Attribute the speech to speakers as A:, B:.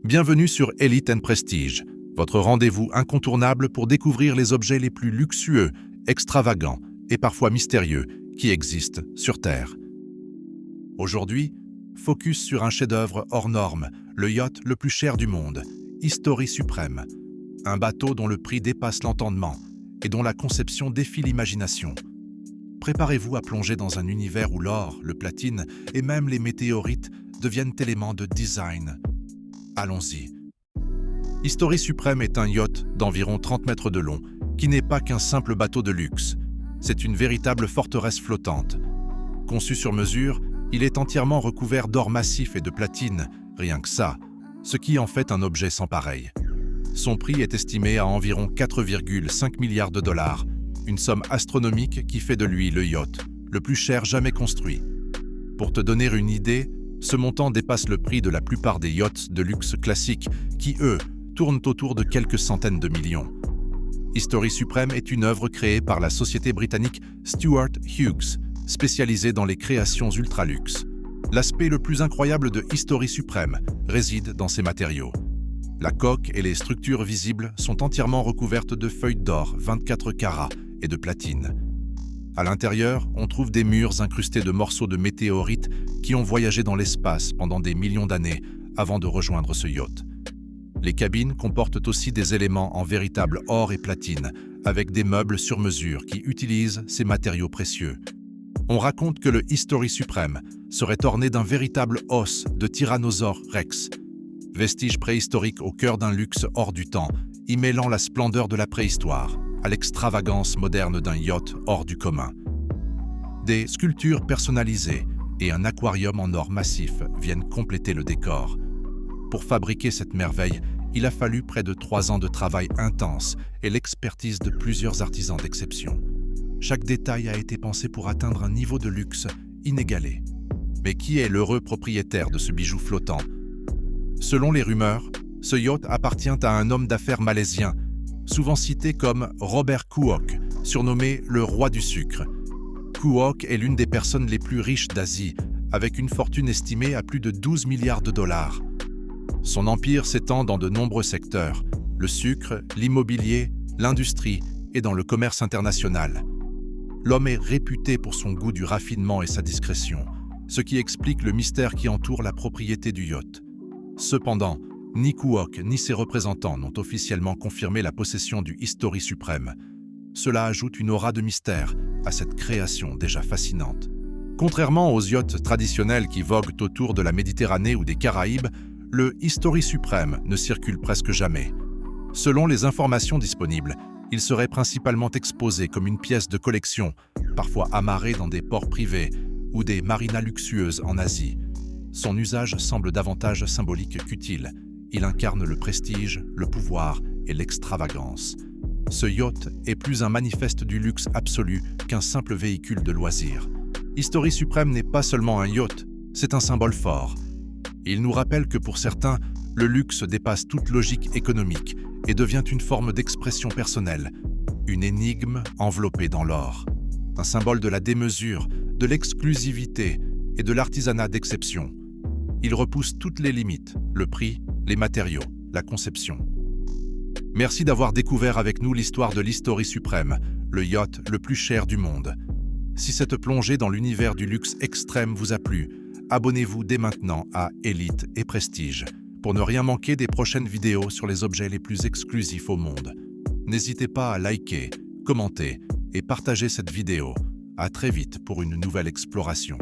A: Bienvenue sur Elite & Prestige, votre rendez-vous incontournable pour découvrir les objets les plus luxueux, extravagants et parfois mystérieux qui existent sur Terre. Aujourd'hui, focus sur un chef-d'œuvre hors norme, le yacht le plus cher du monde, History Supreme. Un bateau dont le prix dépasse l'entendement et dont la conception défie l'imagination. Préparez-vous à plonger dans un univers où l'or, le platine et même les météorites deviennent éléments de design. Allons-y. History Supreme est un yacht d'environ 30 mètres de long, qui n'est pas qu'un simple bateau de luxe. C'est une véritable forteresse flottante. Conçu sur mesure, il est entièrement recouvert d'or massif et de platine, rien que ça, ce qui en fait un objet sans pareil. Son prix est estimé à environ 4,5 milliards de dollars, une somme astronomique qui fait de lui le yacht le plus cher jamais construit. Pour te donner une idée, ce montant dépasse le prix de la plupart des yachts de luxe classiques qui, eux, tournent autour de quelques centaines de millions. History Supreme est une œuvre créée par la société britannique Stuart Hughes, spécialisée dans les créations ultra-luxe. L'aspect le plus incroyable de History Supreme réside dans ses matériaux. La coque et les structures visibles sont entièrement recouvertes de feuilles d'or 24 carats et de platine. À l'intérieur, on trouve des murs incrustés de morceaux de météorites qui ont voyagé dans l'espace pendant des millions d'années avant de rejoindre ce yacht. Les cabines comportent aussi des éléments en véritable or et platine, avec des meubles sur mesure qui utilisent ces matériaux précieux. On raconte que le History Supreme serait orné d'un véritable os de Tyrannosaure Rex, vestige préhistorique au cœur d'un luxe hors du temps, y mêlant la splendeur de la préhistoire à l'extravagance moderne d'un yacht hors du commun. Des sculptures personnalisées et un aquarium en or massif viennent compléter le décor. Pour fabriquer cette merveille, il a fallu près de 3 ans de travail intense et l'expertise de plusieurs artisans d'exception. Chaque détail a été pensé pour atteindre un niveau de luxe inégalé. Mais qui est l'heureux propriétaire de ce bijou flottant? Selon les rumeurs, ce yacht appartient à un homme d'affaires malaisien, souvent cité comme Robert Kuok, surnommé le roi du sucre. Kuok est l'une des personnes les plus riches d'Asie, avec une fortune estimée à plus de 12 milliards de dollars. Son empire s'étend dans de nombreux secteurs, le sucre, l'immobilier, l'industrie et dans le commerce international. L'homme est réputé pour son goût du raffinement et sa discrétion, ce qui explique le mystère qui entoure la propriété du yacht. Cependant, ni Kuok ni ses représentants n'ont officiellement confirmé la possession du History Supreme. Cela ajoute une aura de mystère à cette création déjà fascinante. Contrairement aux yachts traditionnels qui voguent autour de la Méditerranée ou des Caraïbes, le History Supreme ne circule presque jamais. Selon les informations disponibles, il serait principalement exposé comme une pièce de collection, parfois amarré dans des ports privés ou des marinas luxueuses en Asie. Son usage semble davantage symbolique qu'utile. Il incarne le prestige, le pouvoir et l'extravagance. Ce yacht est plus un manifeste du luxe absolu qu'un simple véhicule de loisirs. History Supreme n'est pas seulement un yacht, c'est un symbole fort. Il nous rappelle que pour certains, le luxe dépasse toute logique économique et devient une forme d'expression personnelle, une énigme enveloppée dans l'or. Un symbole de la démesure, de l'exclusivité et de l'artisanat d'exception. Il repousse toutes les limites, le prix, les matériaux, la conception. Merci d'avoir découvert avec nous l'histoire de l'History Supreme, le yacht le plus cher du monde. Si cette plongée dans l'univers du luxe extrême vous a plu, abonnez-vous dès maintenant à Elite et Prestige pour ne rien manquer des prochaines vidéos sur les objets les plus exclusifs au monde. N'hésitez pas à liker, commenter et partager cette vidéo. À très vite pour une nouvelle exploration.